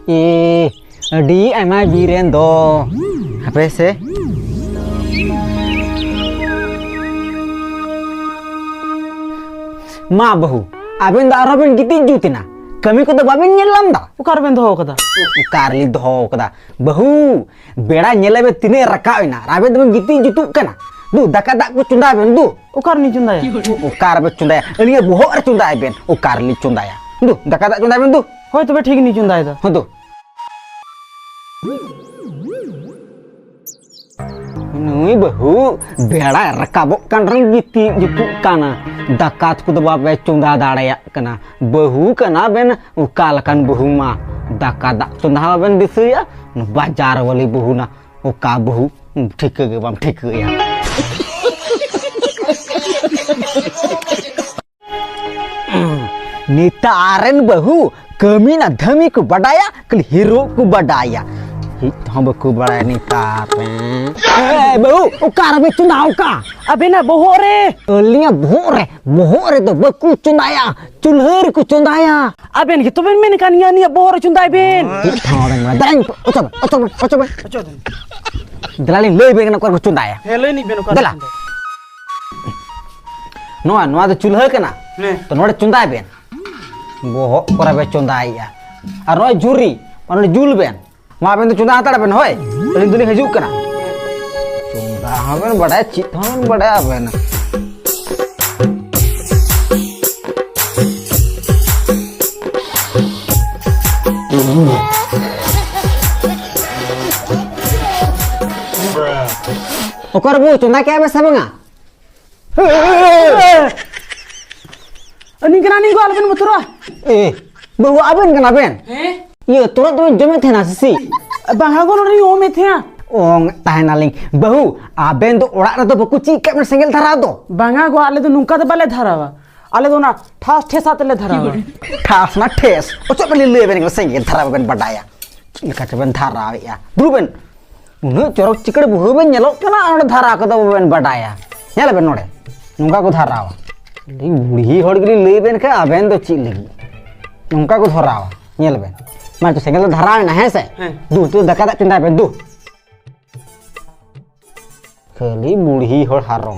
D M आई बीरेन दो हापे से मा बहु आबेन दा आरोबेन गिती जुतिना कमी को तो बाबेन नेलाम दा उकार बेन दो कदा कारली दो कदा बहु बेड़ा नेलेबे तिने रकावेना राबे दम गिती जुतु कना दु दका दा को चुंदा बेन दु उकार नि चुंदाया उकार बे चुंदाया अलिया बोहो रे चुंदा बेन उकारली चुंदाया दु दका दा चुंदा बेन दु होय तबे ठीक नि चुंदाया दा हो दु नुई बहु बेड़ा रकाबो कान रंग गिती जुतु काना दकात को तो बाबे चुंदा दाड़या कना बहु कना बेन उकाल कान बहु मा दका दा चुंदा बेन दिसया बाजार वाली बहु ना उका बहु ठीक के बम ठीक या नीता आरन बहु कमी ना धमी को बढ़ाया कल हीरो को बढ़ाया हम को बढ़ाया नीता पे बहु उकार में चुनाव का अबे ना बोहोरे अलिया बोहोरे तो बकु चुनाया चुल्हर को चुनाया अबेन की तो बेन में कानिया नि बोहोरे चुंदाय बेन थावन में दंग ओचो दलाली ले बेन को चुनाया हेले नि बेन को दला नोआ नोआ तो चुल्हर कना तो नोडे चुंदाय बेन बोहो कोरा बे चुंदाया और नोय जुरी और जुल बेन मा बेन तो चुंदा हाता बेन होय अलिन दुनी हजू कना चुंदा हबेन बड़ा चित हबेन बड़ा बेन ओकर बो चुंदा क्या बे सबंगा अनि गरानी को अलबन मतुरा ए बहु आबेन कना बेन ये तुरंत तो जमे थे ना सी बाहा को री ओ में थे ओंग ताहनालिंग बहु आबेन तो ओड़ा रे तो बकु ची के सेंगल धरा दो बांगा को आले तो नुका तो बाले धरावा आले तो ना ठास ठेसा तले धरावा ठास ना ठेस ओचो बले ले बेन सेंगल धरा बेन बडाया चिलका चबन धरा या दुबेन उनु चोरक चिकड़ बहु बेन नेलो कना ओड़ धरा को तो बेन बडाया नेल बेन नोडे नुका को धरावा ली बुढ़ी होड़ गली ले बेन का आबेन तो ची लगी नुका को धरावा नेल बेन मैं तो सेंगल धरा ना है से दू तू दका दा चिंदा बेन दू खाली बुढ़ी होड़ हारों